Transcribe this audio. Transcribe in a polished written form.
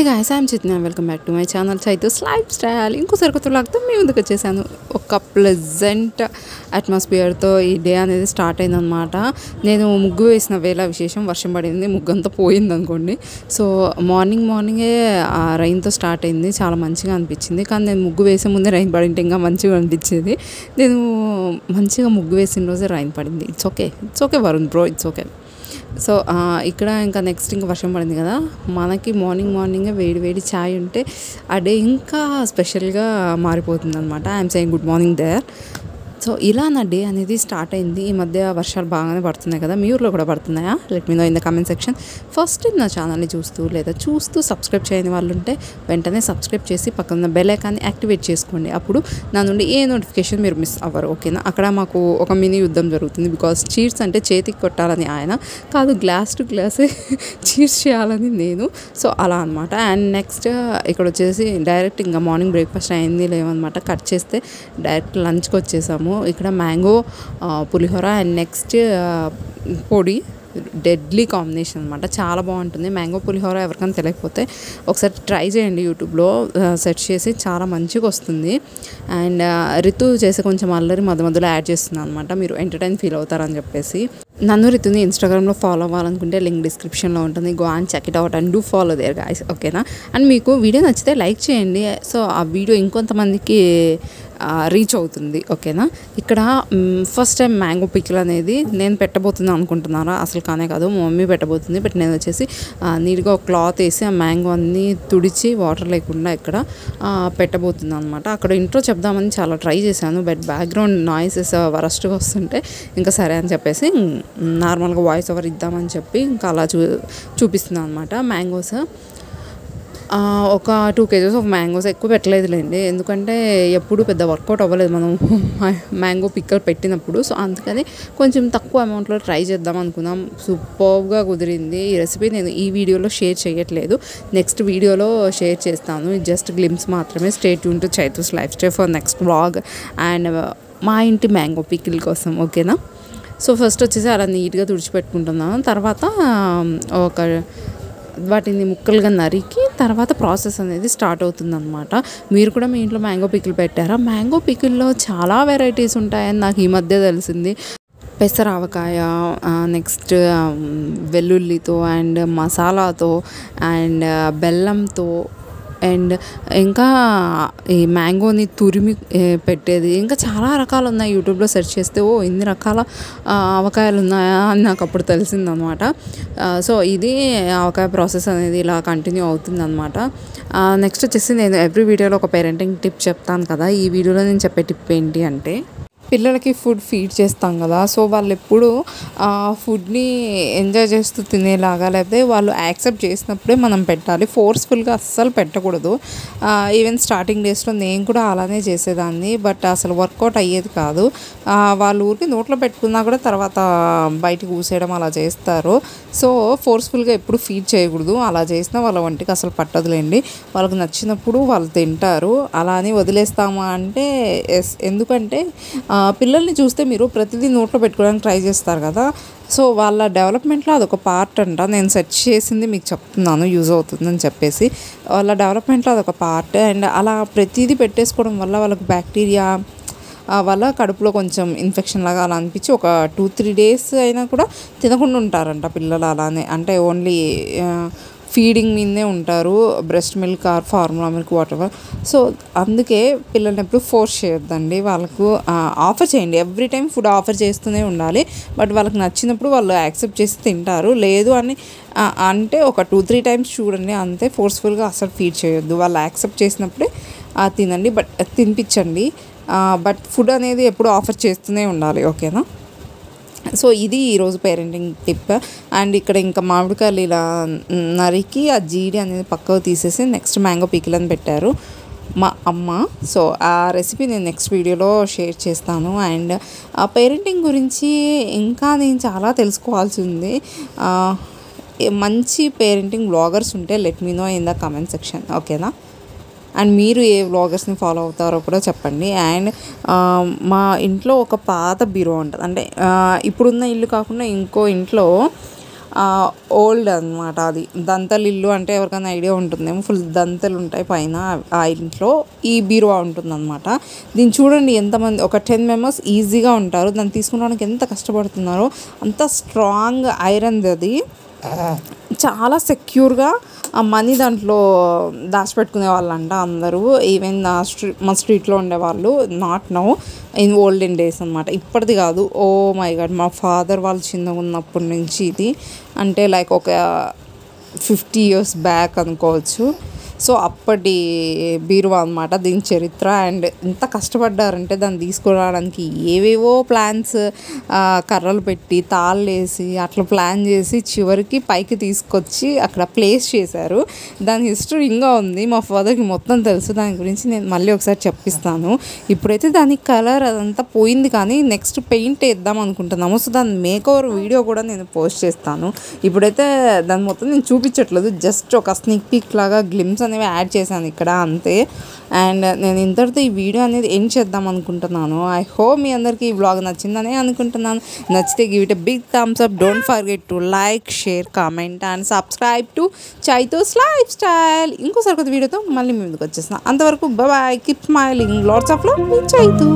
guys, I'm Chitna. Welcome back to my channel Chaitus Lifestyle. ఇంకోసారి కొత్త లాగ్తో మీ ముందుకు వచ్చేసాను. ఒక ప్లెజెంట్ అట్మాస్ఫియర్తో ఈ డే అనేది స్టార్ట్ అయిందనమాట. నేను ముగ్గు వేసిన వేళ విశేషం వర్షం పడింది, ముగ్గంతా పోయింది అనుకోండి. సో మార్నింగే రైన్తో స్టార్ట్ అయింది, చాలా మంచిగా అనిపించింది. కానీ నేను ముగ్గు వేసే ముందే రైన్ పడింటే ఇంకా మంచిగా అనిపించేది. నేను మంచిగా ముగ్గు వేసిన రోజే రైన్ పడింది. It's okay Varun bro, it's okay. So ఇక్కడ ఇంకా నెక్స్ట్ ఇంకా వర్షం పడింది కదా, మనకి మార్నింగే వేడి ఛాయ్ ఉంటే ఆ డే ఇంకా స్పెషల్గా మారిపోతుంది అనమాట. I'm saying good morning there. So ఇలా నా డే అనేది స్టార్ట్ అయింది. ఈ మధ్య వర్షాలు బాగానే పడుతున్నాయి కదా, మీ ఊర్లో కూడా పడుతున్నాయా? Let me know in the comment section. First నా ఛానల్ని చూస్తూ సబ్స్క్రైబ్ చేయని వాళ్ళు ఉంటే వెంటనే సబ్స్క్రైబ్ చేసి పక్కన బెల్ ఐకాన్ని యాక్టివేట్ చేసుకోండి. అప్పుడు నా నుండి ఏ నోటిఫికేషన్ మీరు మిస్ అవ్వరు, ఓకేనా? అక్కడ మాకు ఒక మినీ యుద్ధం జరుగుతుంది. బికాస్ చీర్స్ అంటే చేతికి కొట్టాలని ఆయన కాదు, గ్లాస్ టు గ్లాసే చీర్స్ చేయాలని నేను. సో అలా అనమాట. అండ్ నెక్స్ట్ ఇక్కడ వచ్చేసి డైరెక్ట్ ఇంకా మార్నింగ్ బ్రేక్ఫాస్ట్ అయింది లేవన్నమాట. కట్ చేస్తే డైరెక్ట్ లంచ్కి వచ్చేసాము. ఇక్కడ మ్యాంగో పులిహోర అండ్ నెక్స్ట్ పొడి, డెడ్లీ కాంబినేషన్ అనమాట. చాలా బాగుంటుంది మ్యాంగో పులిహోర. ఎవరికైనా తెలియకపోతే ఒకసారి ట్రై చేయండి, యూట్యూబ్లో సెర్చ్ చేసి, చాలా మంచిగా వస్తుంది. అండ్ రితు చేసే కొంచెం అల్లరి మధ్యలో యాడ్ చేస్తున్నాను అనమాట, మీరు ఎంటర్టైన్ ఫీల్ అవుతారని చెప్పేసి. నన్ను రితుని ఇన్స్టాగ్రామ్లో ఫాలో అవ్వాలనుకుంటే లింక్ డిస్క్రిప్షన్లో ఉంటుంది. Go and check it out and do follow there guys, ఓకేనా? అండ్ మీకు వీడియో నచ్చితే లైక్ చేయండి. సో ఆ వీడియో ఇంకొంతమందికి రీచ్ అవుతుంది, ఓకేనా? ఇక్కడ ఫస్ట్ టైం మ్యాంగో పికిల్ అనేది నేను పెట్టబోతున్నాను అనుకుంటున్నారా? అసలు కానే కాదు, మా మమ్మీ పెట్టబోతుంది. బట్ నేను వచ్చేసి నీట్గా ఒక క్లాత్ వేసి ఆ మ్యాంగో అన్నీ తుడిచి వాటర్ లేకుండా ఇక్కడ పెట్టబోతున్నాను అనమాట. అక్కడ ఇంట్రో చెప్దామని చాలా ట్రై చేశాను, బట్ బ్యాక్గ్రౌండ్ నాయిసెస్ వరస్ట్గా వస్తుంటే ఇంకా సరే అని చెప్పేసి నార్మల్గా వాయిస్ ఓవర్ ఇద్దామని చెప్పి ఇంకా అలా చూపిస్తున్నాను అనమాట. మ్యాంగోస్ ఒక 2 kgs ఆఫ్ మ్యాంగోస్, ఎక్కువ పెట్టలేదులేండి, ఎందుకంటే ఎప్పుడు పెద్ద వర్కౌట్ అవ్వలేదు మనం మ్యాంగో పిక్కర్ పెట్టినప్పుడు. సో అందుకని కొంచెం తక్కువ అమౌంట్లో ట్రై చేద్దాం అనుకున్నాం. సూపర్గా కుదిరింది. ఈ రెసిపీ నేను ఈ వీడియోలో షేర్ చేయట్లేదు, నెక్స్ట్ వీడియోలో షేర్ చేస్తాను. జస్ట్ గ్లిమ్స్ మాత్రమే. Stay tune to Chaitu's life style for next vlog and మా ఇంటి మ్యాంగో పికిల్ కోసం, ఓకేనా? సో ఫస్ట్ వచ్చేసి అలా నీట్గా తుడిచిపెట్టుకుంటున్నాను. తర్వాత వాటిని ముక్కలుగా నరికి తర్వాత ప్రాసెస్ అనేది స్టార్ట్ అవుతుందన్నమాట. మీరు కూడా మీ ఇంట్లో మ్యాంగో పికిల్ పెట్టారా? మ్యాంగో పికిల్లో చాలా వెరైటీస్ ఉంటాయని నాకు ఈ మధ్య తెలిసింది. పెసరావకాయ, నెక్స్ట్ వెల్లుల్లితో అండ్ మసాలాతో అండ్ బెల్లంతో అండ్ ఇంకా ఈ మ్యాంగోని తురిమి పెట్టేది, ఇంకా చాలా రకాలు ఉన్నాయి. యూట్యూబ్లో సెర్చ్ చేస్తే ఇన్ని రకాల ఆవకాయలు ఉన్నాయా అని నాకు అప్పుడు తెలిసిందనమాట. సో ఇది ఆవకాయ ప్రాసెస్ అనేది ఇలా కంటిన్యూ అవుతుందన్నమాట. నెక్స్ట్ వచ్చేసి నేను ఎవ్రీ వీడియోలో ఒక పేరెంటింగ్ టిప్ చెప్తాను కదా. ఈ వీడియోలో నేను చెప్పే టిప్ ఏంటి అంటే, పిల్లలకి ఫుడ్ ఫీడ్ చేస్తాం కదా, సో వాళ్ళు ఎప్పుడు ఫుడ్ని ఎంజాయ్ చేస్తూ తినేలాగా, లేకపోతే వాళ్ళు యాక్సెప్ట్ చేసినప్పుడే మనం పెట్టాలి. ఫోర్స్ఫుల్గా అస్సలు పెట్టకూడదు. ఈవెన్ స్టార్టింగ్ డేస్లో నేను కూడా అలానే చేసేదాన్ని, బట్ అసలు వర్కౌట్ అయ్యేది కాదు. వాళ్ళు ఊరికి నోట్లో పెట్టుకున్నా కూడా తర్వాత బయటకు ఊసేయడం అలా చేస్తారు. సో ఫోర్స్ఫుల్గా ఎప్పుడు ఫీడ్ చేయకూడదు. అలా చేసినా వాళ్ళ వంటికి అసలు పట్టదులేండి. వాళ్ళకి నచ్చినప్పుడు వాళ్ళు తింటారు. అలా అని వదిలేస్తామా అంటే ఎందుకంటే పిల్లల్ని చూస్తే మీరు ప్రతిదీ నోట్లో పెట్టుకోవడానికి ట్రై చేస్తారు కదా. సో వాళ్ళ డెవలప్మెంట్లో అదొక పార్ట్ అంట. నేను సెర్చ్ చేసింది మీకు చెప్తున్నాను, యూజ్ అవుతుందని చెప్పేసి. వాళ్ళ డెవలప్మెంట్లో అదొక పార్ట్. అండ్ అలా ప్రతిదీ పెట్టేసుకోవడం వల్ల వాళ్ళకి బ్యాక్టీరియా వల్ల కడుపులో కొంచెం ఇన్ఫెక్షన్ లాగా అలా అనిపించి ఒక 2-3 days అయినా కూడా తినకుండా ఉంటారంట పిల్లలు. అలానే అంటే ఓన్లీ ఫీడింగ్ మీదనే ఉంటారు, breast milk are formula milk whatever. So అందుకే పిల్లల్ని ఎప్పుడు ఫోర్స్ చేయొద్దండి. వాళ్ళకు ఆఫర్ చేయండి, ఎవ్రీ టైం ఫుడ్ ఆఫర్ చేస్తూనే ఉండాలి. బట్ వాళ్ళకి నచ్చినప్పుడు వాళ్ళు యాక్సెప్ట్ చేసి తింటారు. లేదు అని అంటే ఒక 2-3 times చూడండి, అంతే. ఫోర్స్ఫుల్గా అసలు ఫీడ్ చేయొద్దు. వాళ్ళు యాక్సెప్ట్ చేసినప్పుడే తినండి, బట్ తినిపించండి. బట్ ఫుడ్ అనేది ఎప్పుడు ఆఫర్ చేస్తూనే ఉండాలి, ఓకేనా? సో ఇది ఈరోజు పేరెంటింగ్ టిప్. అండ్ ఇక్కడ ఇంకా మామిడికాయలు ఇలా నరికి ఆ జీడి అనేది పక్కకు తీసేసి నెక్స్ట్ మ్యాంగో పికిల్ అని పెట్టారు మా అమ్మ. సో ఆ రెసిపీ నేను నెక్స్ట్ వీడియోలో షేర్ చేస్తాను. అండ్ ఆ పేరెంటింగ్ గురించి ఇంకా నేను చాలా తెలుసుకోవాల్సి ఉంది. మంచి పేరెంటింగ్ వ్లాగర్స్ ఉంటే let me know in the comment section, ఓకేనా? అండ్ మీరు ఏ వ్లాగర్స్ని ఫాలో అవుతారో కూడా చెప్పండి. అండ్ మా ఇంట్లో ఒక పాత బీరో ఉంటుంది, అంటే ఇప్పుడున్న ఇల్లు కాకుండా ఇంకో ఇంట్లో ఓల్డ్ అనమాట. అది దంతలు ఇల్లు అంటే ఎవరికైనా ఐడియా ఉంటుందేమో, ఫుల్ దంతలు ఉంటాయి పైన. ఆ ఇంట్లో ఈ బీరువా ఉంటుందన్నమాట. దీన్ని చూడండి ఎంతమంది, ఒక 10 మెంబర్స్ ఈజీగా ఉంటారు. దాన్ని తీసుకురావడానికి ఎంత కష్టపడుతున్నారో. అంత స్ట్రాంగ్ ఐరన్ది అది. చాలా సెక్యూర్గా ఆ మనీ దాంట్లో దాచిపెట్టుకునే వాళ్ళంట అందరూ. ఈవెన్ మా స్ట్రీట్లో ఉండేవాళ్ళు. Not now, in olden days అనమాట, ఇప్పటిది కాదు. ఓ మై గాడ్, మా ఫాదర్ వాళ్ళు చిన్నగా ఉన్నప్పటి నుంచి ఇది, అంటే లైక్ ఒక 50 years బ్యాక్ అనుకోవచ్చు. సో అప్పటి బీరువా అనమాట దీని చరిత్ర. అండ్ ఎంత కష్టపడ్డారంటే దాన్ని తీసుకురావడానికి ఏవేవో ప్లాన్స్, కర్రలు పెట్టి తాళ్ళు వేసి అట్లా ప్లాన్ చేసి చివరికి పైకి తీసుకొచ్చి అక్కడ ప్లేస్ చేశారు. దాని హిస్టరీ ఇంకా ఉంది. మా ఫాదర్కి మొత్తం తెలుసు. దాని గురించి నేను మళ్ళీ ఒకసారి చెప్పిస్తాను. ఇప్పుడైతే దాని కలర్ అదంతా పోయింది, కానీ నెక్స్ట్ పెయింట్ వేద్దాం అనుకుంటున్నాము. సో దాని మేకోవర్ వీడియో కూడా నేను పోస్ట్ చేస్తాను. ఇప్పుడైతే దాని మొత్తం నేను చూపించట్లేదు, జస్ట్ ఒక స్నిక్ పీక్ లాగా గ్లిమ్స్ అనేవి యాడ్ చేశాను ఇక్కడ, అంతే. అండ్ నేను ఇంతటితో ఈ వీడియో అనేది ఎండ్ చేద్దాం అనుకుంటున్నాను. ఐ హోప్ మీ అందరికీ ఈ వ్లాగ్ నచ్చిందని అనుకుంటున్నాను. నచ్చితే give it a big thumbs up. Don't forget to like, share, comment and subscribe to Chaitu's lifestyle. ఇంకోసారి కొత్త వీడియోతో మళ్ళీ మీ ముందుకు వచ్చేస్తాను. అంతవరకు bye, keep smiling, lots of love, మీ చైతూ.